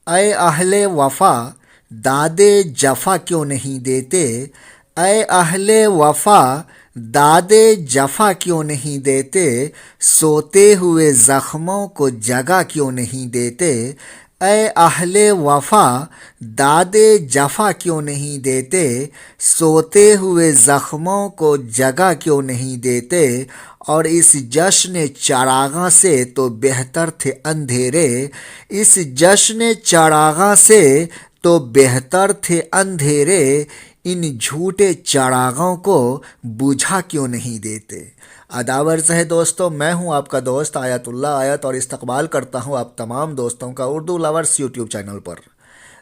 اے اہل وفا دادے جفا کیوں نہیں دیتے، اے اہل وفا دادے جفا کیوں نہیں دیتے، سوتے ہوئے زخموں کو جگہ کیوں نہیں دیتے، اے اہل وفا دادے جفا کیوں نہیں دیتے، سوتے ہوئے زخموں کو جگہ کیوں نہیں دیتے، اور اس جشن چراغاں سے تو بہتر تھے اندھیرے، اس جشن چراغاں سے تو بہتر تھے اندھیرے، ان جھوٹے چراغوں کو بجھا کیوں نہیں دیتے۔ اداورز ہے دوستو، میں ہوں آپ کا دوست آیت اللہ آیت، اور استقبال کرتا ہوں آپ تمام دوستوں کا اردو لورس یوٹیوب چینل پر۔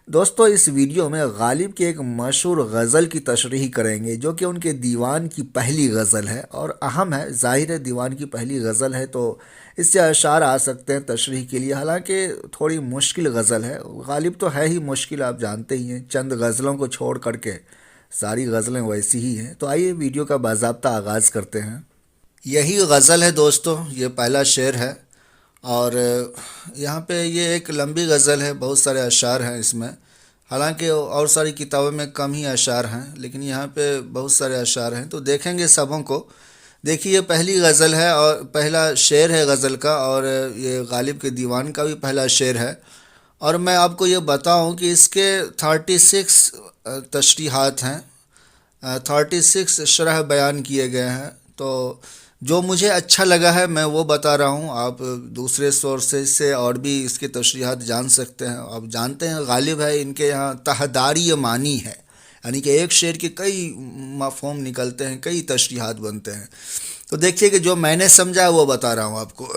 دوستو اس ویڈیو میں غالب کی ایک مشہور غزل کی تشریح کریں گے، جو کہ ان کے دیوان کی پہلی غزل ہے اور اہم ہے۔ ظاہر ہے دیوان کی پہلی غزل ہے تو اس سے اشعار آ سکتے ہیں تشریح کے لیے، حالانکہ تھوڑی مشکل غزل ہے۔ غالب تو ہے ہی مشکل، آپ جانتے ہی ہیں، چند غزلوں کو چھوڑ کر کے ساری غزلیں ویسی ہی ہیں۔ تو آئیے ویڈیو کا باضابطہ آغاز کرتے ہیں۔ یہی غزل ہے دوستو، یہ پہلا شعر ہے، اور یہاں پہ یہ ایک لمبی غزل ہے، بہت سارے اشعار ہیں اس میں، حالانکہ اور ساری کتابوں میں کم ہی اشعار ہیں، لیکن یہاں پہ بہت سارے اشعار ہیں، تو دیکھیں گے سبوں کو۔ دیکھیے یہ پہلی غزل ہے اور پہلا شعر ہے غزل کا، اور یہ غالب کے دیوان کا بھی پہلا شعر ہے، اور میں آپ کو یہ بتاؤں کہ اس کے 36 تشریحات ہیں، 36 شرح بیان کیے گئے ہیں۔ تو جو مجھے اچھا لگا ہے میں وہ بتا رہا ہوں، آپ دوسرے سورسز سے اور بھی اس کے تشریحات جان سکتے ہیں۔ آپ جانتے ہیں غالب ہے ان کے یہاں تہداری معنی ہے، یعنی کہ ایک شعر کے کئی مفہوم نکلتے ہیں، کئی تشریحات بنتے ہیں۔ تو دیکھیے کہ جو میں نے سمجھا ہے وہ بتا رہا ہوں آپ کو۔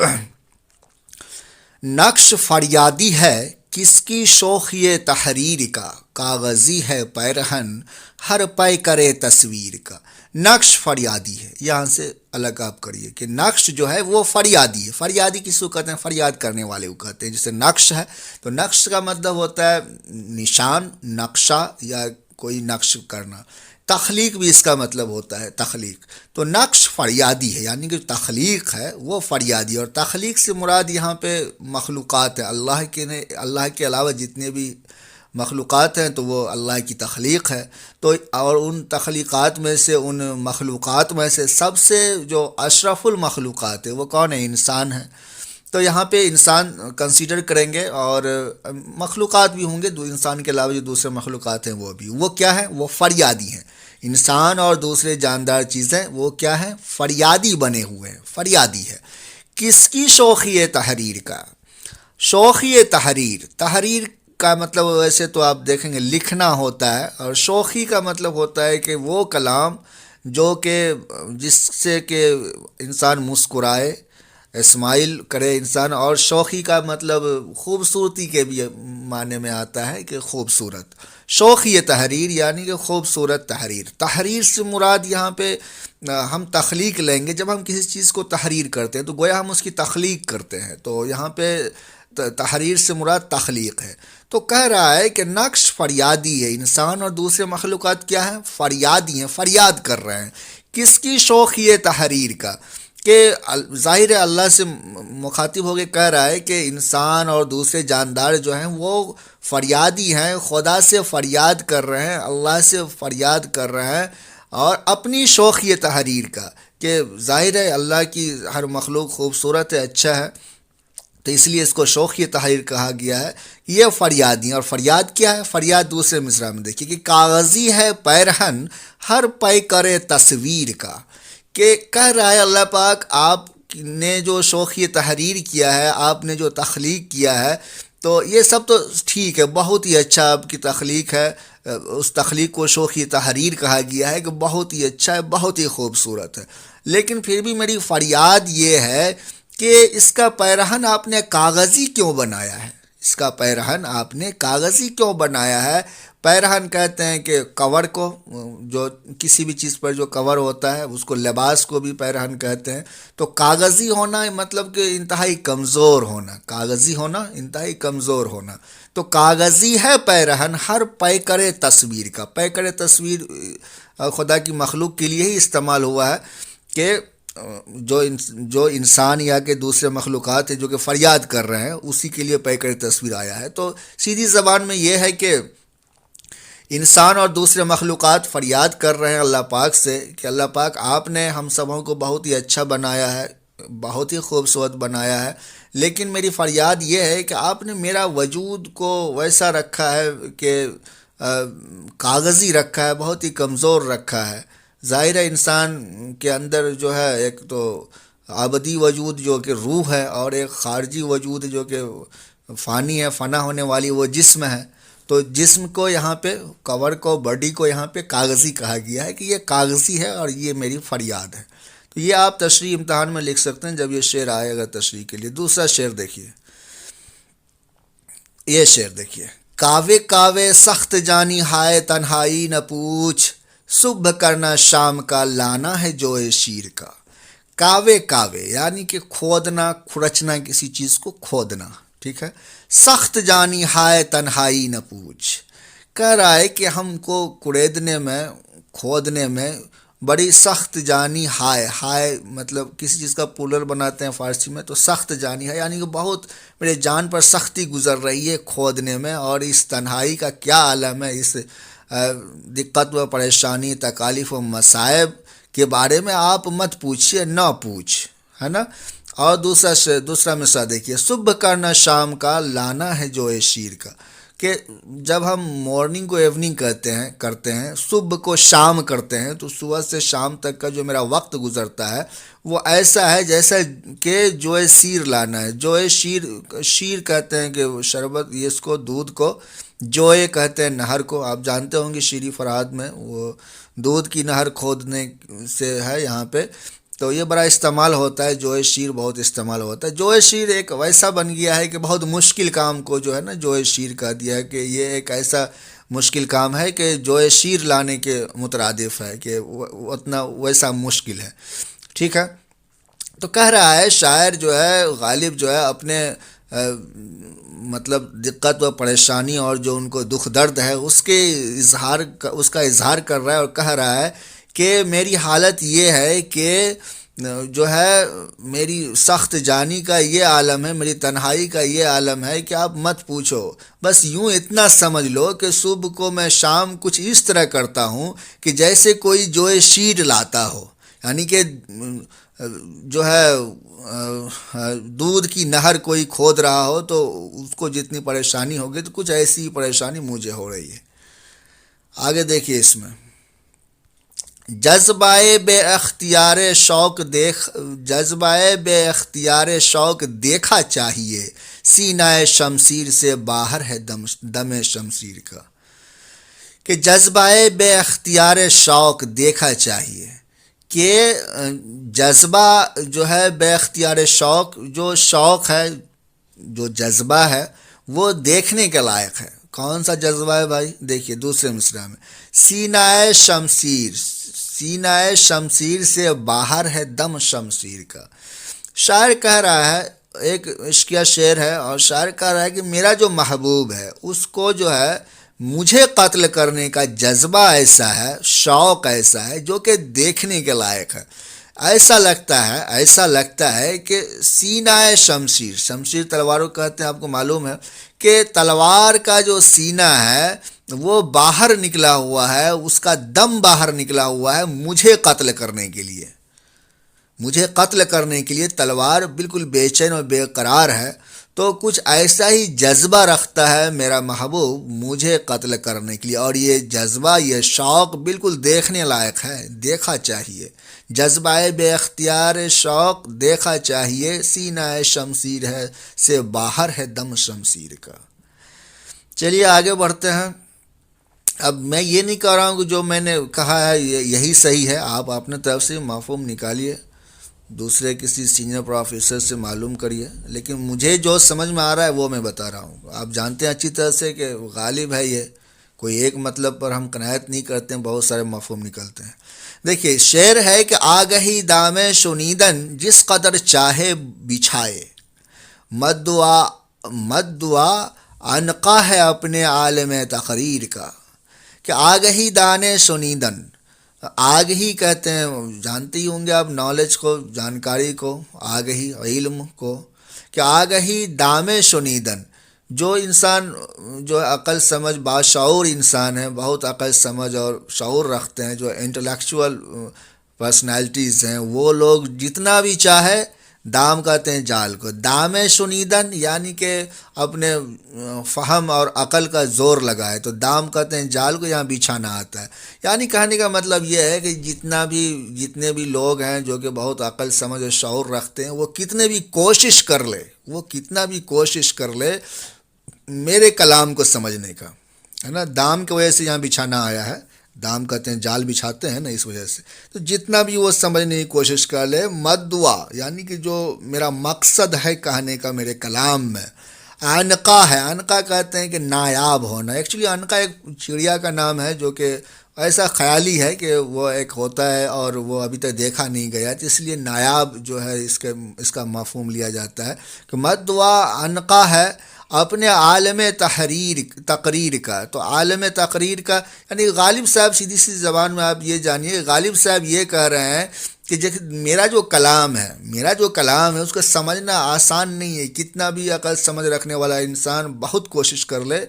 نقش فریادی ہے کس کی شوخی تحریر کا، کاغذی ہے پیرہن ہر پے کرے تصویر کا۔ نقش فریادی ہے، یہاں سے الگ آپ کریے کہ نقش جو ہے وہ فریادی ہے۔ فریادی کس کو کہتے ہیں؟ فریاد کرنے والے کو کہتے ہیں۔ جیسے نقش ہے تو نقش کا مطلب ہوتا ہے نشان، نقشہ یا کوئی نقش کرنا۔ تخلیق بھی اس کا مطلب ہوتا ہے، تخلیق۔ تو نقش فریادی ہے، یعنی کہ تخلیق ہے وہ فریادی، اور تخلیق سے مراد یہاں پہ مخلوقات ہے۔ اللہ کے علاوہ جتنے بھی مخلوقات ہیں تو وہ اللہ کی تخلیق ہے۔ تو اور ان تخلیقات میں سے، ان مخلوقات میں سے سب سے جو اشرف المخلوقات ہے وہ کون ہے؟ انسان ہے۔ تو یہاں پہ انسان کنسیڈر کریں گے، اور مخلوقات بھی ہوں گے انسان کے علاوہ جو دوسرے مخلوقات ہیں وہ بھی، وہ کیا ہے؟ وہ فریادی ہیں۔ انسان اور دوسرے جاندار چیزیں وہ کیا ہیں؟ فریادی بنے ہوئے ہیں، فریادی ہے۔ کس کی شوخی تحریر کا؟ شوخی تحریر، تحریر کا مطلب ویسے تو آپ دیکھیں گے لکھنا ہوتا ہے، اور شوخی کا مطلب ہوتا ہے کہ وہ کلام جو کہ جس سے کہ انسان مسکرائے، اسمائل کرے انسان، اور شوخی کا مطلب خوبصورتی کے بھی معنی میں آتا ہے کہ خوبصورت۔ شوخی تحریر یعنی کہ خوبصورت تحریر۔ تحریر سے مراد یہاں پہ ہم تخلیق لیں گے، جب ہم کسی چیز کو تحریر کرتے ہیں تو گویا ہم اس کی تخلیق کرتے ہیں، تو یہاں پہ تحریر سے مراد تخلیق ہے۔ تو کہہ رہا ہے کہ نقش فریادی ہے، انسان اور دوسرے مخلوقات کیا ہیں؟ فریادی ہیں، فریاد کر رہے ہیں۔ کس کی شوخی تحریر کا؟ کہ ظاہر اللہ سے مخاطب ہو کے کہہ رہا ہے کہ انسان اور دوسرے جاندار جو ہیں وہ فریادی ہیں، خدا سے فریاد کر رہے ہیں، اللہ سے فریاد کر رہے ہیں، اور اپنی شوخی تحریر کا، کہ ظاہر ہے اللہ کی ہر مخلوق خوبصورت ہے، اچھا ہے، تو اس لیے اس کو شوخی تحریر کہا گیا ہے۔ یہ فریادی، اور فریاد کیا ہے؟ فریاد دوسرے مصرع میں دیکھیے کہ کاغذی ہے پیرہن ہر پے کرے تصویر کا، کہ کہہ رہا ہے اللہ پاک آپ نے جو شوخی تحریر کیا ہے، آپ نے جو تخلیق کیا ہے، تو یہ سب تو ٹھیک ہے، بہت ہی اچھا آپ کی تخلیق ہے، اس تخلیق کو شوخی تحریر کہا گیا ہے کہ بہت ہی اچھا ہے، بہت ہی خوبصورت ہے، لیکن پھر بھی میری فریاد یہ ہے کہ اس کا پیرہن آپ نے کاغذی کیوں بنایا ہے؟ اس کا پیرہن آپ نے کاغذی کیوں بنایا ہے؟ پیرہن کہتے ہیں کہ کور کو، جو کسی بھی چیز پر جو کور ہوتا ہے اس کو، لباس کو بھی پیرہن کہتے ہیں۔ تو کاغذی ہونا مطلب کہ انتہائی کمزور ہونا، کاغذی ہونا انتہائی کمزور ہونا۔ تو کاغذی ہے پیرہن ہر پے کرے تصویر کا۔ پے کرے تصویر خدا کی مخلوق کے لیے ہی استعمال ہوا ہے کہ جو انسان یا کہ دوسرے مخلوقات ہیں جو کہ فریاد کر رہے ہیں اسی کے لیے پیکر تصویر آیا ہے. تو سیدھی زبان میں یہ ہے کہ انسان اور دوسرے مخلوقات فریاد کر رہے ہیں اللہ پاک سے کہ اللہ پاک آپ نے ہم سبوں کو بہت ہی اچھا بنایا ہے، بہت ہی خوبصورت بنایا ہے، لیکن میری فریاد یہ ہے کہ آپ نے میرا وجود کو ویسا رکھا ہے کہ کاغذی رکھا ہے، بہت ہی کمزور رکھا ہے. ظاہر ہے انسان کے اندر جو ہے ایک تو ابدی وجود جو کہ روح ہے، اور ایک خارجی وجود جو کہ فانی ہے، فنا ہونے والی وہ جسم ہے. تو جسم کو یہاں پہ کور کو باڈی کو یہاں پہ کاغذی کہا گیا ہے کہ یہ کاغذی ہے اور یہ میری فریاد ہے. تو یہ آپ تشریح امتحان میں لکھ سکتے ہیں جب یہ شعر آئے گا تشریح کے لیے. دوسرا شعر دیکھیے، یہ شعر دیکھیے. کاوے کاوے سخت جانی ہائے تنہائی نہ پوچھ، صبح کرنا شام کا لانا ہے جوئے شیر کا. کاوے کاوے یعنی کہ کھودنا، کھرچنا، کسی چیز کو کھودنا، ٹھیک ہے. سخت جانی ہائے تنہائی نہ پوچھ، کہہ رہا ہے کہ ہم کو کریدنے میں، کھودنے میں بڑی سخت جانی ہائے مطلب کسی چیز کا پولر بناتے ہیں فارسی میں، تو سخت جانی ہے یعنی کہ بہت میرے جان پر سختی گزر رہی ہے کھودنے میں. اور اس تنہائی کا کیا عالم ہے، اس دقت و پریشانی، تکالیف و مصائب کے بارے میں آپ مت پوچھیے، نہ پوچھ، ہے نا. اور دوسرا مثال دیکھیے. صبح کرنا شام کا لانا ہے جوئے شیر کا، کہ جب ہم مارننگ کو ایوننگ کرتے ہیں، صبح کو شام کرتے ہیں، تو صبح سے شام تک کا جو میرا وقت گزرتا ہے وہ ایسا ہے جیسا کہ جوئے شیر لانا ہے. جوئے شیر کہتے ہیں کہ شربت، یہ اس کو دودھ کو جوئے کہتے ہیں نہر کو. آپ جانتے ہوں گے شیریں فرہاد میں وہ دودھ کی نہر کھودنے سے ہے یہاں پہ، تو یہ بڑا استعمال ہوتا ہے. جوئے شیر بہت استعمال ہوتا ہے. جوئے شیر ایک ویسا بن گیا ہے کہ بہت مشکل کام کو جو ہے نا جوئے شیر کہہ دیا ہے کہ یہ ایک ایسا مشکل کام ہے کہ جوئے شیر لانے کے مترادف ہے، کہ اتنا ویسا مشکل ہے، ٹھیک ہے. تو کہہ رہا ہے شاعر جو ہے، غالب جو ہے، اپنے مطلب دقت و پریشانی اور جو ان کو دکھ درد ہے اس کا اظہار کر رہا ہے، اور کہہ رہا ہے کہ میری حالت یہ ہے کہ جو ہے میری سخت جانی کا یہ عالم ہے، میری تنہائی کا یہ عالم ہے کہ آپ مت پوچھو. بس یوں اتنا سمجھ لو کہ صبح کو میں شام کچھ اس طرح کرتا ہوں کہ جیسے کوئی جوئے شیر لاتا ہو، یعنی کہ جو ہے دودھ کی نہر کوئی کھود رہا ہو تو اس کو جتنی پریشانی ہوگی تو کچھ ایسی پریشانی مجھے ہو رہی ہے. آگے دیکھیے اس میں. جذبۂ بے اختیار شوق دیکھا چاہیے، سینہ شمشیر سے باہر ہے دم شمشیر کا. کہ جذبۂ بے اختیار شوق دیکھا چاہیے، کہ جذبہ جو ہے بے اختیار شوق، جو شوق ہے، جو جذبہ ہے وہ دیکھنے کے لائق ہے. کون سا جذبہ ہے بھائی؟ دیکھیے دوسرے مصرع میں. سینہ شمشیر سے باہر ہے دم شمشیر کا. شاعر کہہ رہا ہے، ایک عشقیہ شعر ہے، اور شاعر کہہ رہا ہے کہ میرا جو محبوب ہے اس کو جو ہے مجھے قتل کرنے کا جذبہ ایسا ہے، شوق ایسا ہے جو کہ دیکھنے کے لائق ہے. ایسا لگتا ہے کہ سینہ شمشیر تلواروں کہتے ہیں، آپ کو معلوم ہے کہ تلوار کا جو سینہ ہے وہ باہر نکلا ہوا ہے، اس کا دم باہر نکلا ہوا ہے مجھے قتل کرنے کے لیے. تلوار بالکل بے چین اور بے قرار ہے، تو کچھ ایسا ہی جذبہ رکھتا ہے میرا محبوب مجھے قتل کرنے کے لیے. اور یہ جذبہ، یہ شوق بالکل دیکھنے لائق ہے، دیکھا چاہیے. جذبہ بے اختیار شوق دیکھا چاہیے، سینہ شمشیر ہے سے باہر ہے دم شمشیر کا. چلیے آگے بڑھتے ہیں. اب میں یہ نہیں کہہ رہا ہوں کہ جو میں نے کہا ہے یہی صحیح ہے، آپ اپنے طرف سے مفہوم نکالیے، دوسرے کسی سینئر پروفیسر سے معلوم کریے، لیکن مجھے جو سمجھ میں آ رہا ہے وہ میں بتا رہا ہوں. آپ جانتے ہیں اچھی طرح سے کہ غالب ہے، یہ کوئی ایک مطلب پر ہم قناعت نہیں کرتے ہیں، بہت سارے مفہوم نکلتے ہیں. دیکھیے شعر ہے کہ آگہی دام شنیدن جس قدر چاہے بچھائے، مد دعا عنقا ہے اپنے عالم تقریر کا. کہ آگہی دان شنیدن، آگ ہی کہتے ہیں، جانتے ہی ہوں گے آپ نالج کو، جانکاری کو، آگہی، علم کو، کہ آگہی دام شنیدن. جو انسان جو عقل سمجھ باشعور انسان ہے، بہت عقل سمجھ اور شعور رکھتے ہیں، جو انٹلیکچوئل پرسنالٹیز ہیں، وہ لوگ جتنا بھی چاہے، دام کہتے ہیں جال کو، دام شنیدن یعنی کہ اپنے فہم اور عقل کا زور لگائے، تو دام کہتے ہیں جال کو، یہاں بچھانا آتا ہے. یعنی کہنے کا مطلب یہ ہے کہ جتنے بھی لوگ ہیں جو کہ بہت عقل سمجھ اور شعور رکھتے ہیں، وہ کتنے بھی کوشش کر لے، وہ کتنا بھی کوشش کر لے میرے کلام کو سمجھنے کا، ہے نا. دام کی وجہ سے یہاں بچھانا آیا ہے، دام کہتے ہیں جال بچھاتے ہیں نا، اس وجہ سے. تو جتنا بھی وہ سمجھنے کی کوشش کر لے، مدعا یعنی کہ جو میرا مقصد ہے کہنے کا میرے کلام میں، عنقا ہے. عنقا کہتے ہیں کہ نایاب ہونا. ایکچولی عنقا ایک چڑیا کا نام ہے جو کہ ایسا خیالی ہے کہ وہ ایک ہوتا ہے اور وہ ابھی تک دیکھا نہیں گیا، تو اس لیے نایاب جو ہے اس کا مفہوم لیا جاتا ہے کہ مدعا عنقا ہے اپنے عالم تقریر کا. تو عالم تقریر کا یعنی غالب صاحب، سیدھی سی زبان میں آپ یہ جانیے، غالب صاحب یہ کہہ رہے ہیں کہ میرا جو کلام ہے اس کو سمجھنا آسان نہیں ہے. کتنا بھی عقل سمجھ رکھنے والا انسان بہت کوشش کر لے،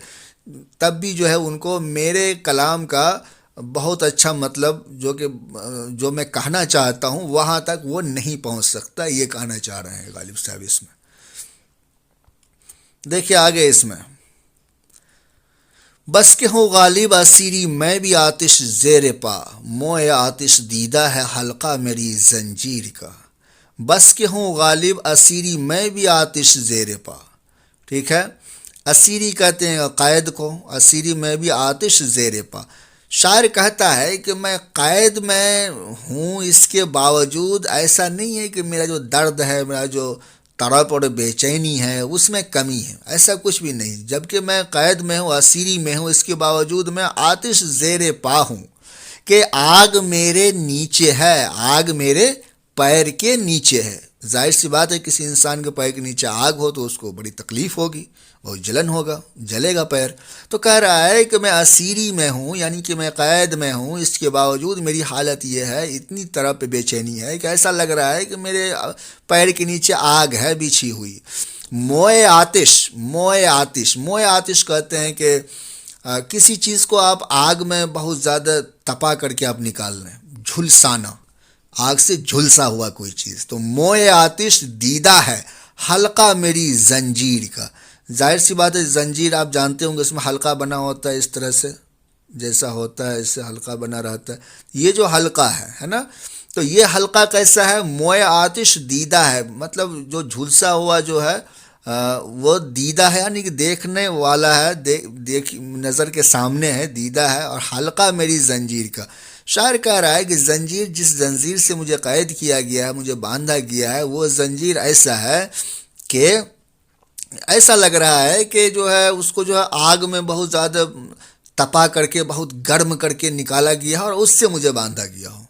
تب بھی جو ہے ان کو میرے کلام کا بہت اچھا مطلب جو میں کہنا چاہتا ہوں وہاں تک وہ نہیں پہنچ سکتا. یہ کہنا چاہ رہے ہیں غالب صاحب اس میں. دیکھیے آگے اس میں، بس کہ ہوں غالب اسیری میں بھی آتش زیر پا، موئے آتش دیدہ ہے حلقہ میری زنجیر کا. بس کہ ہوں غالب اسیری میں بھی آتش زیر پا. ٹھیک ہے، اسیری کہتے ہیں قید کو، اسیری میں بھی آتش زیر پا. شاعر کہتا ہے کہ میں قید میں ہوں، اس کے باوجود ایسا نہیں ہے کہ میرا جو درد ہے، میرا جو تڑپ اور بے چینی ہے اس میں کمی ہے، ایسا کچھ بھی نہیں. جبکہ میں قید میں ہوں، اسیری میں ہوں، اس کے باوجود میں آتش زیر پا ہوں، کہ آگ میرے نیچے ہے، آگ میرے پیر کے نیچے ہے. ظاہر سی بات ہے کسی انسان کے پیر کے نیچے آگ ہو تو اس کو بڑی تکلیف ہوگی، اور جلن ہوگا، جلے گا پیر. تو کہہ رہا ہے کہ میں اسیری میں ہوں، یعنی کہ میں قید میں ہوں، اس کے باوجود میری حالت یہ ہے، اتنی طرح پہ بے چینی ہے کہ ایسا لگ رہا ہے کہ میرے پیر کے نیچے آگ ہے بچھی ہوئی. موئے آتش کہتے ہیں کہ کسی چیز کو آپ آگ میں بہت زیادہ تپا کر کے آپ نکال لیں، جھلسانا، آگ سے جھلسا ہوا کوئی چیز. تو موئے آتش دیدہ ہے حلقہ میری زنجیر کا. ظاہر سی بات ہے، زنجیر آپ جانتے ہوں گے، اس میں حلقہ بنا ہوتا ہے، اس طرح سے جیسا ہوتا ہے اس سے حلقہ بنا رہتا ہے. یہ جو حلقہ ہے نا، تو یہ حلقہ کیسا ہے؟ موئے آتش دیدہ ہے، مطلب جو جھلسا ہوا جو ہے وہ دیدہ ہے، یعنی کہ دیکھنے والا ہے، نظر کے سامنے ہے، دیدہ ہے. اور حلقہ میری زنجیر کا. شاعر کہہ رہا ہے کہ زنجیر، جس زنجیر سے مجھے قید کیا گیا ہے، مجھے باندھا گیا ہے، وہ زنجیر ایسا ہے کہ ایسا لگ رہا ہے کہ جو ہے اس کو جو ہے آگ میں بہت زیادہ تپا کر کے، بہت گرم کر کے نکالا گیا ہے اور اس سے مجھے باندھا گیا ہو.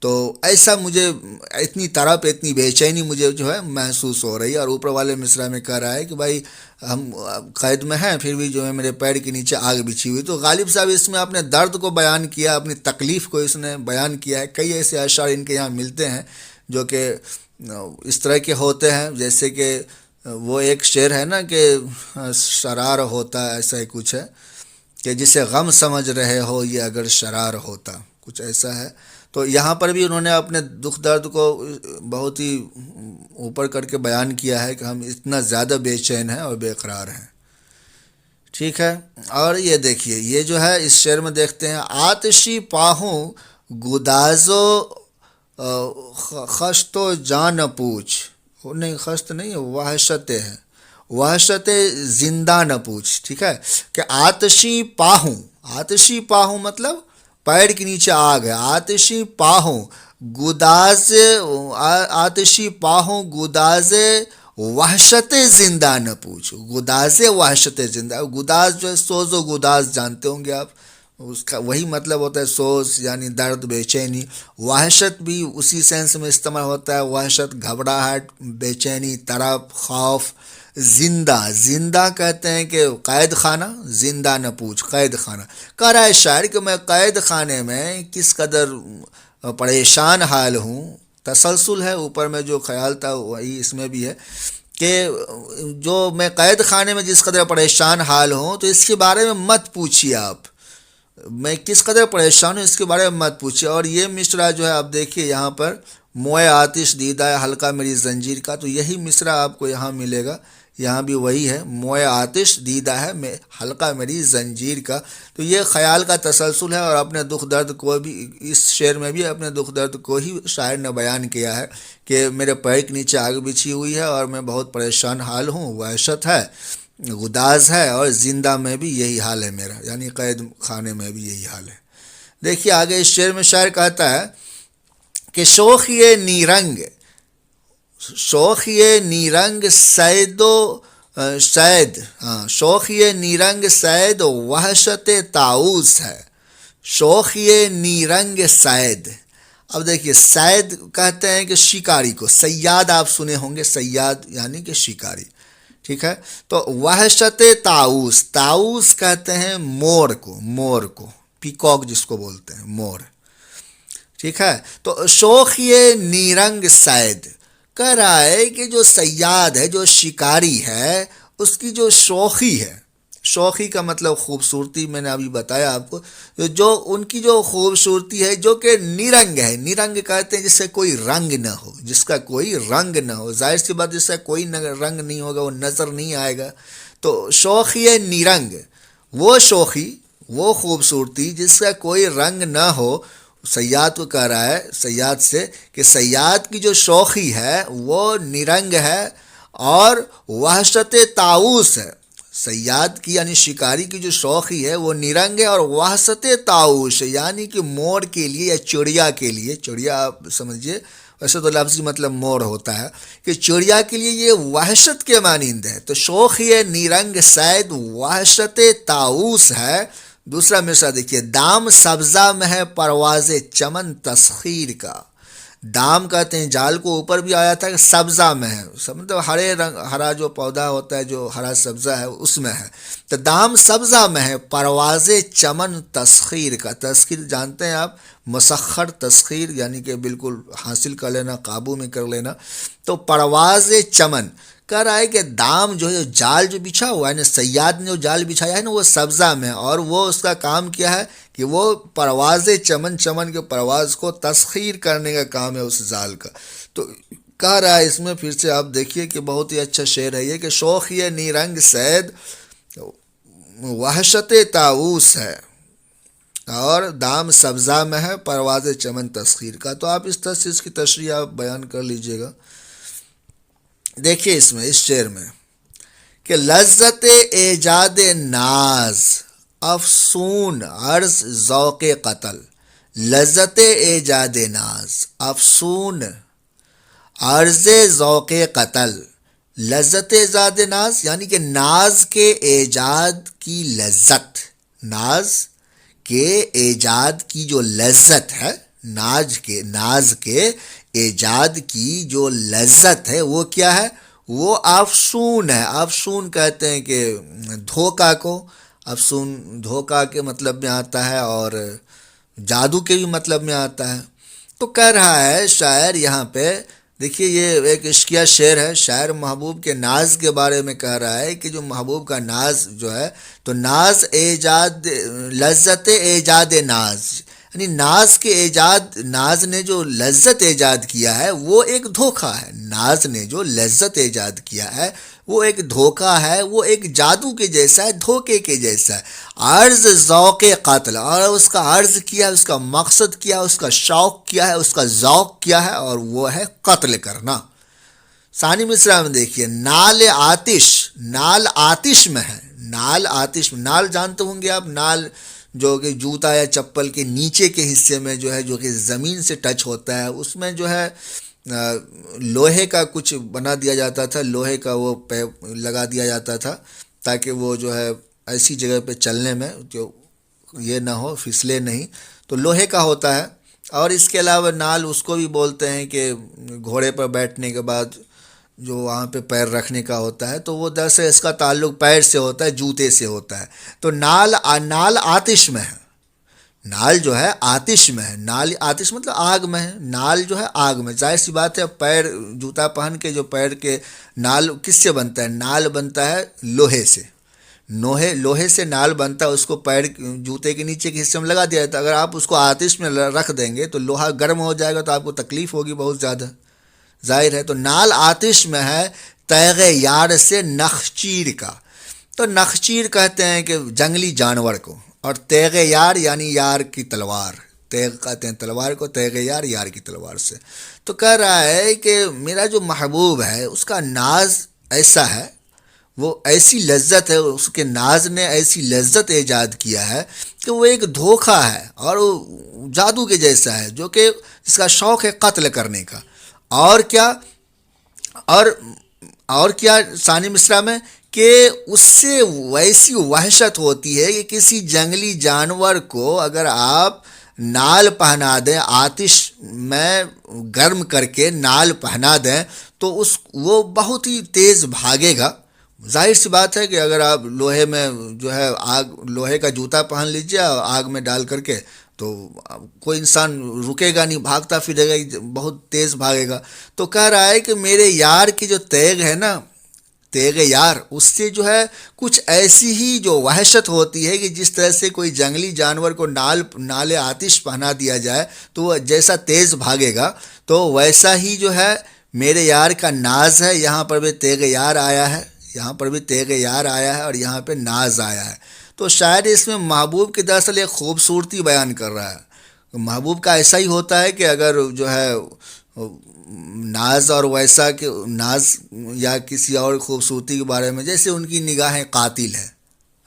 تو ایسا مجھے اتنی طرح پہ اتنی بے چینی مجھے جو ہے محسوس ہو رہی ہے. اور اوپر والے مصرع میں کہہ رہا ہے کہ بھائی ہم قید میں ہیں، پھر بھی جو ہے میرے پیر کے نیچے آگ بچھی ہوئی. تو غالب صاحب اس میں اپنے درد کو بیان کیا، اپنی تکلیف کو اس نے بیان کیا ہے. کئی ایسے اشعار ان کے یہاں ملتے ہیں جو کہ اس طرح کے ہوتے ہیں، جیسے کہ وہ ایک شعر ہے نا کہ شرار ہوتا، ایسا ہی کچھ ہے کہ جسے غم سمجھ رہے ہو یہ اگر شرار ہوتا، کچھ ایسا ہے. تو یہاں پر بھی انہوں نے اپنے دکھ درد کو بہت ہی اوپر کر کے بیان کیا ہے کہ ہم اتنا زیادہ بے چین ہیں اور بے قرار ہیں. ٹھیک ہے، اور یہ دیکھیے یہ جو ہے اس شعر میں دیکھتے ہیں، آتشی پاہوں گدازو خشت و جان پوچھ، نہیں خشت نہیں ہے، وحشت ہے، وحشت زندہ نہ پوچھ. ٹھیک ہے، کہ آتشی پاہوں مطلب پیر کے نیچے آگ ہے. آتشی پاہوں گداز وحشت زندہ نہ پوچھ. گداز وحشت زندہ، گداز جو ہے سوز و گداز جانتے ہوں گے آپ، اس کا وہی مطلب ہوتا ہے سوز، یعنی درد، بے چینی. وحشت بھی اسی سینس میں استعمال ہوتا ہے، وحشت گھبراہٹ، بے چینی، طرب، خوف. زندہ، زندہ کہتے ہیں کہ قید خانہ، زندہ نہ پوچھ قید خانہ. کہہ رہا ہے شاعر کہ میں قید خانے میں کس قدر پریشان حال ہوں. تسلسل ہے، اوپر میں جو خیال تھا وہی اس میں بھی ہے کہ جو میں قید خانے میں جس قدر پریشان حال ہوں تو اس کے بارے میں مت پوچھیے آپ. میں کس قدر پریشان ہوں اس کے بارے میں مت پوچھیے. اور یہ مصرع جو ہے آپ دیکھیے یہاں پر، موئے آتش دیدہ ہے حلقہ میری زنجیر کا، تو یہی مصرع آپ کو یہاں ملے گا. یہاں بھی وہی ہے، موئے آتش دیدہ ہے حلقہ میری زنجیر کا. تو یہ خیال کا تسلسل ہے، اور اپنے دکھ درد کو بھی اس شعر میں بھی اپنے دکھ درد کو ہی شاعر نے بیان کیا ہے کہ میرے پیر کے نیچے آگ بچھی ہوئی ہے اور میں بہت پریشان حال ہوں، وحشت ہے، غداز ہے، اور زندہ میں بھی یہی حال ہے میرا، یعنی قید خانے میں بھی یہی حال ہے. دیکھیے آگے اس شعر میں شاعر کہتا ہے کہ شوخی نیرنگ، شوخی نیرنگ سید و شید، شوخی نیرنگ سید وحشت طاؤس ہے. شوخی نیرنگ سید، اب دیکھیے سید کہتے ہیں کہ شکاری کو، صیاد آپ سنے ہوں گے، صیاد یعنی کہ شکاری، ٹھیک ہے. تو وحشت طاؤس، طاؤس کہتے ہیں مور کو، مور کو، پیکاک جس کو بولتے ہیں، مور، ٹھیک ہے. تو شوخی نیرنگ سید کہہ رہا ہے کہ جو صیاد ہے، جو شکاری ہے، اس کی جو شوخی ہے، شوخی کا مطلب خوبصورتی، میں نے ابھی بتایا آپ کو، جو ان کی جو خوبصورتی ہے جو کہ نیرنگ ہے. نیرنگ کہتے ہیں جس سے کوئی رنگ نہ ہو، جس کا کوئی رنگ نہ ہو، ظاہر سی بات جس کا کوئی رنگ نہیں ہوگا وہ نظر نہیں آئے گا. تو شوخی نیرنگ، وہ شوخی، وہ خوبصورتی جس کا کوئی رنگ نہ ہو. صیاد کو کہہ رہا ہے، صیاد سے، کہ صیاد کی جو شوخی ہے وہ نیرنگ ہے اور وحشت طاؤس ہے. صیاد کی یعنی شکاری کی جو شوخی ہے وہ نیرنگ ہے اور وحشت طاؤس یعنی کہ مور کے لیے یا چڑیا کے لیے، چڑیا آپ سمجھیے، ویسے تو لفظی مطلب مور ہوتا ہے، کہ چڑیا کے لیے یہ وحشت کے مانند ہے. تو شوخی نیرنگ سید وحشت طاؤس ہے. دوسرا مصرع دیکھیے، دام سبزہ میں ہے پرواز چمن تسخیر کا. دام کہتے ہیں جال کو، اوپر بھی آیا تھا کہ سبزہ میں ہے، مطلب ہرے رنگ، ہرا جو پودا ہوتا ہے جو ہرا سبزہ ہے اس میں ہے. تو دام سبزہ میں ہے پرواز چمن تسخیر کا. تسخیر جانتے ہیں آپ، مسخر تسخیر یعنی کہ بالکل حاصل کر لینا، قابو میں کر لینا. تو پرواز چمن کہہ رہا ہے کہ دام جو ہے، جال جو بچھا ہوا ہے نا، صیاد نے جو جال بچھایا ہے نا، وہ سبزہ میں، اور وہ اس کا کام کیا ہے کہ وہ پرواز چمن، چمن کے پرواز کو تسخیر کرنے کا کام ہے اس جال کا. تو کہہ رہا ہے اس میں، پھر سے آپ دیکھیے کہ بہت ہی اچھا شعر ہے یہ، کہ شوخی نیرنگ سید وحشت طاؤس ہے اور دام سبزہ میں ہے پرواز چمن تسخیر کا. تو آپ اس طرح سے اس کی تشریح آپ بیان کر لیجئے گا. دیکھیے اس میں، اس شعر میں، کہ لذت ایجاد ناز افسون عرض ذوق قتل. لذت ایجاد ناز افسون عرض ذوق قتل. لذت ایجاد ناز یعنی کہ ناز کے ایجاد کی لذت، ناز کے ایجاد کی جو لذت ہے، ناز کے ایجاد کی جو لذت ہے وہ کیا ہے؟ وہ افسون ہے. افسون کہتے ہیں کہ دھوکا کو، افسون دھوکا کے مطلب میں آتا ہے اور جادو کے بھی مطلب میں آتا ہے. تو کہہ رہا ہے شاعر یہاں پہ، دیکھیے یہ ایک عشقیہ شعر ہے، شاعر محبوب کے ناز کے بارے میں کہہ رہا ہے کہ جو محبوب کا ناز جو ہے، تو ناز ایجاد، لذت ایجاد ناز یعنی ناز کے ایجاد، ناز نے جو لذت ایجاد کیا ہے وہ ایک دھوکا ہے. ناز نے جو لذت ایجاد کیا ہے وہ ایک دھوکا ہے، وہ ایک جادو کے جیسا ہے، دھوکے کے جیسا ہے. عرض ذوق قتل، اور اس کا عرض کیا، اس کا مقصد کیا، اس کا شوق کیا ہے، اس کا ذوق کیا ہے، اور وہ ہے قتل کرنا. ثانی مصرع میں دیکھیے، نال آتش، نال آتش میں ہے. نال آتش میں، نال جانتے ہوں گے آپ، نال جو کہ جوتا یا چپل کے نیچے کے حصے میں جو ہے، جو کہ زمین سے ٹچ ہوتا ہے، اس میں جو ہے لوہے کا کچھ بنا دیا جاتا تھا، لوہے کا وہ لگا دیا جاتا تھا تاکہ وہ جو ہے ایسی جگہ پہ چلنے میں جو یہ نہ ہو، پھسلے نہیں. تو لوہے کا ہوتا ہے. اور اس کے علاوہ نال اس کو بھی بولتے ہیں کہ گھوڑے پر بیٹھنے کے بعد جو وہاں پہ پیر رکھنے کا ہوتا ہے، تو وہ دراصل اس کا تعلق پیر سے ہوتا ہے، جوتے سے ہوتا ہے۔ تو نال آتش میں ہے، نال جو ہے آتش میں ہے، نال آتش مطلب آگ میں ہے، نال جو ہے آگ میں۔ ظاہر سی بات ہے، پیر جوتا پہن کے جو پیر کے نال کس سے بنتا ہے؟ نال بنتا ہے لوہے سے، لوہے سے نال بنتا ہے، اس کو پیر جوتے کے نیچے کے حصے میں لگا دیا جاتا ہے۔ اگر آپ اس کو آتش میں رکھ دیں گے تو لوہا گرم ہو جائے گا، تو آپ کو تکلیف ہوگی بہت زیادہ، ظاہر ہے۔ تو نال آتش میں ہے تیغ یار سے نخچیر کا۔ تو نخچیر کہتے ہیں کہ جنگلی جانور کو، اور تیغ یار یعنی یار کی تلوار، تیغ کہتے ہیں تلوار کو، تیغ یار یار کی تلوار سے۔ تو کہہ رہا ہے کہ میرا جو محبوب ہے اس کا ناز ایسا ہے، وہ ایسی لذت ہے، اس کے ناز نے ایسی لذت ایجاد کیا ہے کہ وہ ایک دھوکہ ہے اور وہ جادو کے جیسا ہے، جو کہ اس کا شوق ہے قتل کرنے کا۔ اور کیا، اور کیا ثانی مصرع میں کہ اس سے ویسی وحشت ہوتی ہے کہ کسی جنگلی جانور کو اگر آپ نال پہنا دیں، آتش میں گرم کر کے نال پہنا دیں، تو وہ بہت ہی تیز بھاگے گا۔ ظاہر سی بات ہے کہ اگر آپ لوہے میں جو ہے لوہے کا جوتا پہن لیجیے آگ میں ڈال کر کے، تو کوئی انسان رکے گا نہیں، بھاگتا پھرے گا، بہت تیز بھاگے گا۔ تو کہہ رہا ہے کہ میرے یار کی جو تیغ ہے نا، تیغ یار، اس سے جو ہے کچھ ایسی ہی جو وحشت ہوتی ہے کہ جس طرح سے کوئی جنگلی جانور کو نال آتش پہنا دیا جائے تو وہ جیسا تیز بھاگے گا، تو ویسا ہی جو ہے میرے یار کا ناز ہے۔ یہاں پر بھی تیغ یار آیا ہے، یہاں پر بھی تیغ یار آیا ہے، اور یہاں پہ ناز آیا ہے۔ تو شاید اس میں محبوب کی دراصل ایک خوبصورتی بیان کر رہا ہے۔ محبوب کا ایسا ہی ہوتا ہے کہ اگر جو ہے ناز، اور ویسا کہ ناز یا کسی اور خوبصورتی کے بارے میں، جیسے ان کی نگاہیں قاتل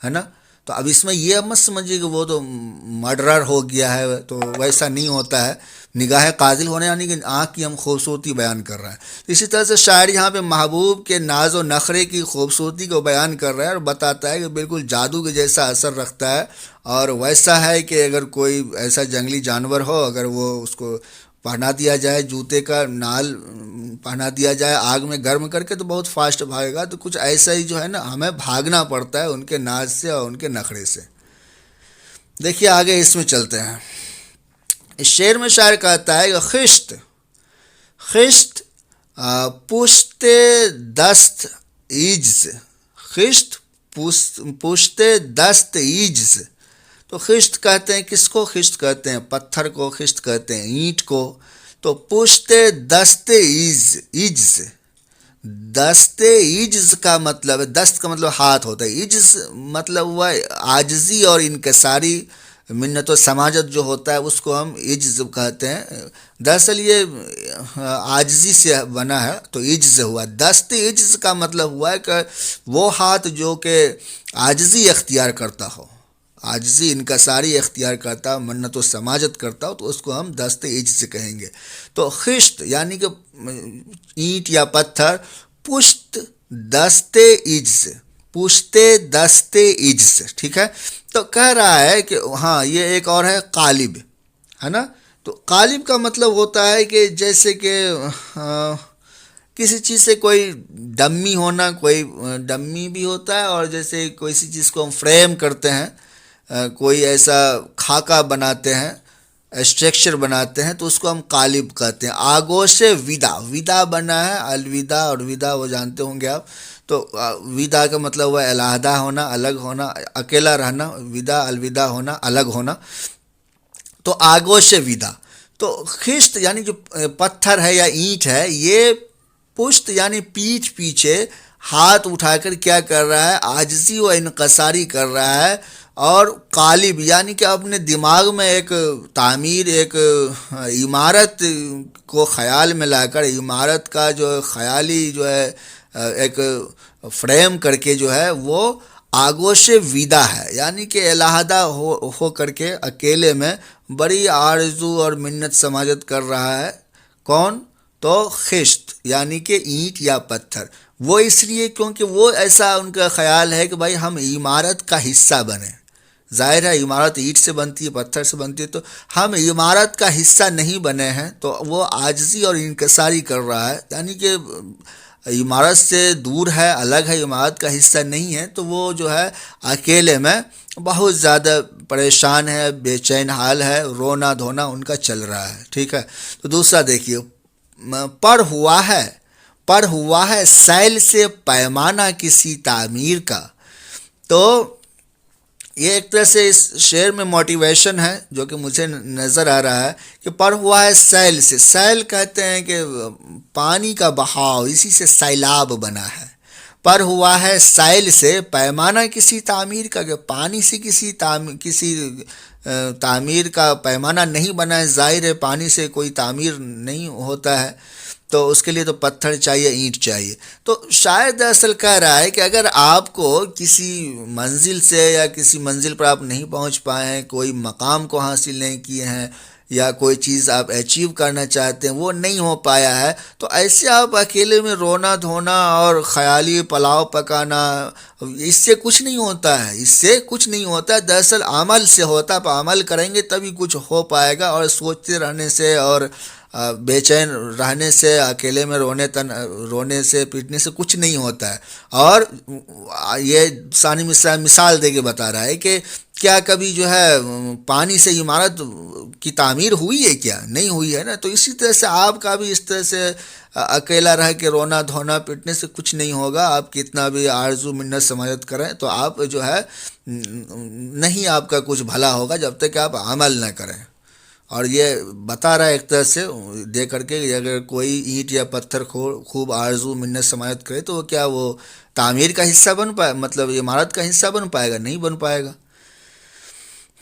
ہے نا۔ تو اب اس میں یہ مت سمجھیے کہ وہ تو مرڈرر ہو گیا ہے، تو ویسا نہیں ہوتا ہے۔ نگاہ قاتل ہونے یعنی کہ آنکھ کی ہم خوبصورتی بیان کر رہا ہے۔ اسی طرح سے شاعر یہاں پہ محبوب کے ناز و نخرے کی خوبصورتی کو بیان کر رہا ہے، اور بتاتا ہے کہ بالکل جادو کے جیسا اثر رکھتا ہے، اور ویسا ہے کہ اگر کوئی ایسا جنگلی جانور ہو، اگر وہ اس کو پہنا دیا جائے، جوتے کا نال پہنا دیا جائے آگ میں گرم کر کے، تو بہت فاسٹ بھاگے گا۔ تو کچھ ایسا ہی جو ہے نا، ہمیں بھاگنا پڑتا ہے ان کے ناز سے اور ان کے نخرے سے۔ دیکھیے آگے اس میں چلتے ہیں۔ اس شعر میں شاعر کہتا ہے کہ خشت خشت پشت دست ایجز، خشت پشت دست ایجز۔ تو خشت کہتے ہیں کس کو؟ خشت کہتے ہیں پتھر کو، خشت کہتے ہیں اینٹ کو۔ تو پشت دست ایجز، دست ایجز کا مطلب ہے، دست کا مطلب ہاتھ ہوتا ہے، ایجز مطلب ہوا عاجزی اور انکساری، منت و سماجت جو ہوتا ہے اس کو ہم عجز کہتے ہیں۔ دراصل یہ عاجزی سے بنا ہے، تو عجز ہوا۔ دست عجز کا مطلب ہوا ہے کہ وہ ہاتھ جو کہ عاجزی اختیار کرتا ہو، عاجزی انکساری اختیار کرتا ہو، منت و سماجت کرتا ہو، تو اس کو ہم دست عجز کہیں گے۔ تو خشت یعنی کہ اینٹ یا پتھر، پشت دست عجز، پشت دست عجز، ٹھیک ہے۔ تو کہہ رہا ہے کہ ہاں یہ ایک اور ہے قالب، ہے نا۔ تو قالب کا مطلب ہوتا ہے کہ جیسے کہ کسی چیز سے کوئی ڈمی ہونا، کوئی ڈمی بھی ہوتا ہے، اور جیسے کوئی سی چیز کو ہم فریم کرتے ہیں، کوئی ایسا خاکہ بناتے ہیں، اسٹرکچر بناتے ہیں، تو اس کو ہم قالب کہتے ہیں۔ آگوش ودا، ودا بنا ہے الوداع، اور ودا وہ جانتے ہوں گے آپ۔ تو ودا کا مطلب ہوا علیحدہ ہونا، الگ ہونا، اکیلا رہنا، ودا الوداع ہونا، الگ ہونا۔ تو آگوش ودا، تو خشت یعنی جو پتھر ہے یا اینٹ ہے، یہ پشت یعنی پیٹھ پیچھے ہاتھ اٹھا کر کیا کر رہا ہے؟ عاجزی و انکساری کر رہا ہے۔ اور قالب یعنی کہ اپنے دماغ میں ایک تعمیر، ایک عمارت کو خیال میں لا کر، عمارت کا جو خیالی جو ہے ایک فریم کر کے جو ہے، وہ آگوش ودا ہے، یعنی کہ علیحدہ ہو کر کے اکیلے میں بڑی آرزو اور منت سماجت کر رہا ہے۔ کون؟ تو خشت یعنی کہ اینٹ یا پتھر۔ وہ اس لیے کیونکہ وہ ایسا ان کا خیال ہے کہ بھائی ہم عمارت کا حصہ بنیں۔ ظاہر ہے عمارت اینٹ سے بنتی ہے، پتھر سے بنتی ہے، تو ہم عمارت کا حصہ نہیں بنے ہیں۔ تو وہ عاجزی اور انکساری کر رہا ہے، یعنی کہ عمارت سے دور ہے، الگ ہے، عمارت کا حصہ نہیں ہے، تو وہ جو ہے اکیلے میں بہت زیادہ پریشان ہے، بے چین حال ہے، رونا دھونا ان کا چل رہا ہے، ٹھیک ہے۔ تو دوسرا دیکھیے، پر ہوا ہے سیل سے پیمانہ کسی تعمیر کا۔ تو یہ ایک طرح سے اس شعر میں موٹیویشن ہے جو کہ مجھے نظر آ رہا ہے کہ پر ہوا ہے سیل سے، سیل کہتے ہیں کہ پانی کا بہاؤ، اسی سے سیلاب بنا ہے۔ پر ہوا ہے سیل سے پیمانہ کسی تعمیر کا، کہ پانی سے کسی تعمیر کا پیمانہ نہیں بنا ہے، ظاہر ہے پانی سے کوئی تعمیر نہیں ہوتا ہے، تو اس کے لیے تو پتھر چاہیے، اینٹ چاہیے۔ تو شاید دراصل کہہ رہا ہے کہ اگر آپ کو کسی منزل سے یا کسی منزل پر آپ نہیں پہنچ پائے ہیں، کوئی مقام کو حاصل نہیں کیے ہیں، یا کوئی چیز آپ اچیو کرنا چاہتے ہیں وہ نہیں ہو پایا ہے، تو ایسے آپ اکیلے میں رونا دھونا اور خیالی پلاؤ پکانا، اس سے کچھ نہیں ہوتا ہے، اس سے کچھ نہیں ہوتا ہے، دراصل عمل سے ہوتا ہے۔ آپ عمل کریں گے تبھی کچھ ہو پائے گا، اور سوچتے رہنے سے اور بے چین رہنے سے، اکیلے میں رونے سے پیٹنے سے کچھ نہیں ہوتا ہے۔ اور یہ ثانی مثال دے کے بتا رہا ہے کہ کیا کبھی جو ہے پانی سے عمارت کی تعمیر ہوئی ہے؟ کیا نہیں ہوئی ہے نا۔ تو اسی طرح سے آپ کا بھی اس طرح سے اکیلا رہ کے رونا دھونا پیٹنے سے کچھ نہیں ہوگا، آپ کتنا بھی آرزو منت سماجت کریں تو آپ جو ہے نہیں آپ کا کچھ بھلا ہوگا جب تک کہ آپ عمل نہ کریں۔ اور یہ بتا رہا ہے ایک طرح سے دے کر کے کہ اگر کوئی اینٹ یا پتھر خوب آرزو منت سماجت کرے تو کیا وہ تعمیر کا حصہ بن پائے، مطلب عمارت کا حصہ بن پائے گا؟ نہیں بن پائے گا۔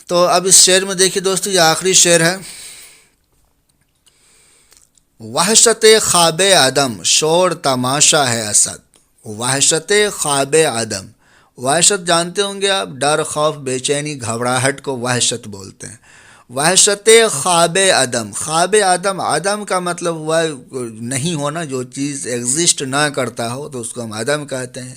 تو اب اس شعر میں دیکھیے دوستو، یہ آخری شعر ہے۔ وحشت خواب عدم شور تماشا ہے اسد، وحشت خواب عدم، وحشت جانتے ہوں گے آپ، ڈر، خوف، بے چینی، گھبراہٹ کو وحشت بولتے ہیں۔ وحشت خواب عدم، خواب عدم، عدم کا مطلب ہوا نہیں ہونا، جو چیز ایگزسٹ نہ کرتا ہو تو اس کو ہم عدم کہتے ہیں،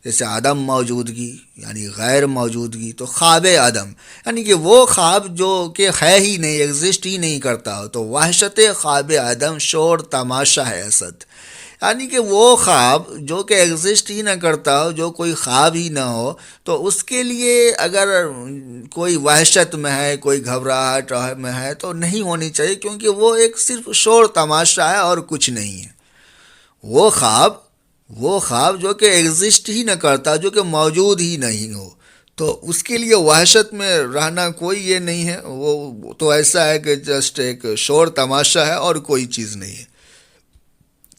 جیسے عدم موجودگی یعنی غیر موجودگی، تو خواب عدم یعنی کہ وہ خواب جو کہ ہے ہی نہیں، ایگزسٹ ہی نہیں کرتا ہو، تو وحشت خواب عدم شور تماشا ہے اسد، یعنی کہ وہ خواب جو کہ ایگزسٹ ہی نہ کرتا ہو، جو کوئی خواب ہی نہ ہو، تو اس کے لیے اگر کوئی وحشت میں ہے، کوئی گھبراہٹ میں ہے تو نہیں ہونی چاہیے، کیونکہ وہ ایک صرف شور تماشا ہے اور کچھ نہیں ہے۔ وہ خواب جو کہ ایگزسٹ ہی نہ کرتا، جو کہ موجود ہی نہیں ہو، تو اس کے لیے وحشت میں رہنا کوئی یہ نہیں ہے، وہ تو ایسا ہے کہ جسٹ ایک شور تماشا ہے اور کوئی چیز نہیں ہے۔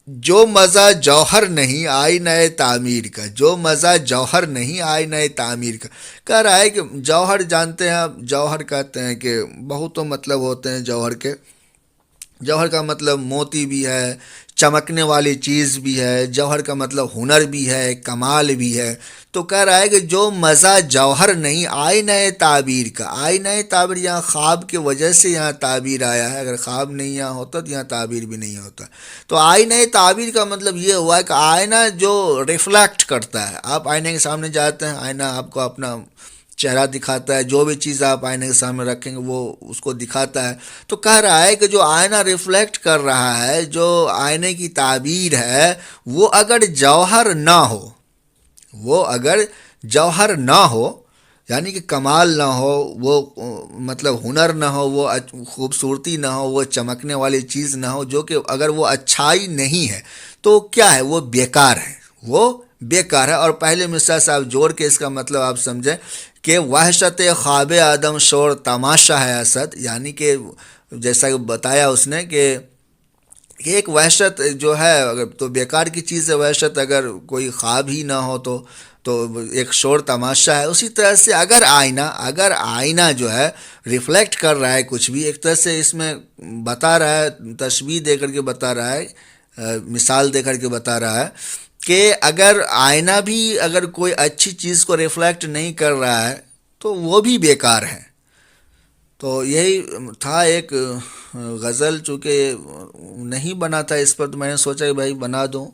جو مزہ جوہر نہیں آئینہ تعمیر کا، جو مزہ جوہر نہیں آئینہ تعمیر کا، کہہ رہا ہے کہ جوہر جانتے ہیں آپ، جوہر کہتے ہیں کہ بہتوں مطلب ہوتے ہیں جوہر کے۔ جوہر کا مطلب موتی بھی ہے، چمکنے والی چیز بھی ہے، جوہر کا مطلب ہنر بھی ہے، کمال بھی ہے۔ تو کہہ رہا ہے کہ جو مزہ جوہر نہیں آئینہ تعبیر کا، آئینہ تعبیر یہاں خواب کی وجہ سے یہاں تعبیر آیا ہے، اگر خواب نہیں یہاں ہوتا تو یہاں تعبیر بھی نہیں ہوتا۔ تو آئینہ تعبیر کا مطلب یہ ہوا کہ آئینہ جو ریفلیکٹ کرتا ہے، آپ آئینے کے سامنے جاتے ہیں، آئینہ آپ کو اپنا چہرہ دکھاتا ہے، جو بھی چیز آپ آئینے کے سامنے رکھیں گے وہ اس کو دکھاتا ہے۔ تو کہہ رہا ہے کہ جو آئینہ ریفلیکٹ کر رہا ہے، جو آئینے کی تعبیر ہے، وہ اگر جوہر نہ ہو، وہ اگر جوہر نہ ہو یعنی کہ کمال نہ ہو، وہ مطلب ہنر نہ ہو، وہ خوبصورتی نہ ہو، وہ چمکنے والی چیز نہ ہو، جو کہ اگر وہ اچھائی نہیں ہے تو کیا ہے؟ وہ بیکار ہے، وہ بیکار ہے۔ اور پہلے مثال سے آپ جوڑ کے اس کا مطلب آپ سمجھیں کہ وحشت خواب عدم شور تماشا ہے اسد، یعنی کہ جیسا کہ بتایا اس نے کہ ایک وحشت جو ہے اگر تو بیکار کی چیز ہے، وحشت اگر کوئی خواب ہی نہ ہو تو ایک شور تماشا ہے۔ اسی طرح سے اگر آئینہ جو ہے ریفلیکٹ کر رہا ہے کچھ بھی، ایک طرح سے اس میں بتا رہا ہے، تشبیہ دے کر کے بتا رہا ہے، مثال دے کر کے بتا رہا ہے کہ اگر آئینہ بھی اگر کوئی اچھی چیز کو ریفلیکٹ نہیں کر رہا ہے تو وہ بھی بیکار ہے۔ تو یہی تھا ایک غزل، چونکہ نہیں بنا تھا اس پر تو میں نے سوچا کہ بھائی بنا دوں۔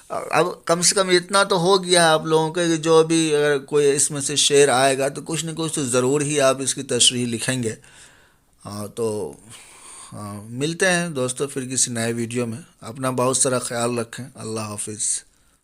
اب کم سے کم اتنا تو ہو گیا ہے آپ لوگوں کے کہ جو بھی اگر کوئی اس میں سے شعر آئے گا تو کچھ نہ کچھ تو ضرور ہی آپ اس کی تشریح لکھیں گے۔ تو ملتے ہیں دوستو پھر کسی نئے ویڈیو میں، اپنا بہت سارا خیال رکھیں، اللہ حافظ۔